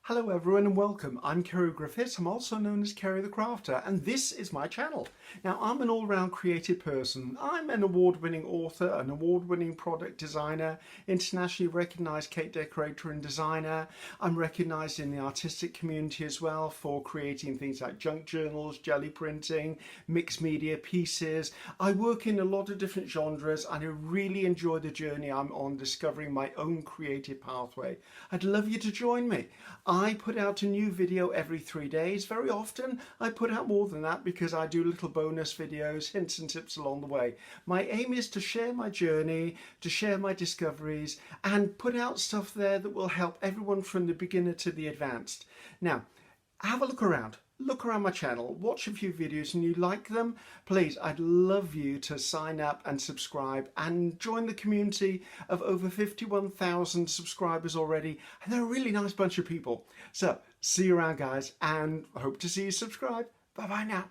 Hello everyone and welcome. I'm Ceri Griffiths. I'm also known as Ceri the Crafter, and this is my channel. Now, I'm an all-round creative person. I'm an award-winning author, an award-winning product designer, internationally recognized cake decorator and designer. I'm recognized in the artistic community as well for creating things like junk journals, jelly printing, mixed media pieces. I work in a lot of different genres and I really enjoy the journey I'm on discovering my own creative pathway. I'd love you to join me. I put out a new video every 3 days. Very often I put out more than that because I do little bonus videos, hints and tips along the way. My aim is to share my journey, to share my discoveries and put out stuff there that will help everyone from the beginner to the advanced. Now, have a look around. Look around my channel, watch a few videos and you like them, please, I'd love you to sign up and subscribe and join the community of over 51,000 subscribers already, and they're a really nice bunch of people. So, see you around guys, and hope to see you subscribe. Bye bye now.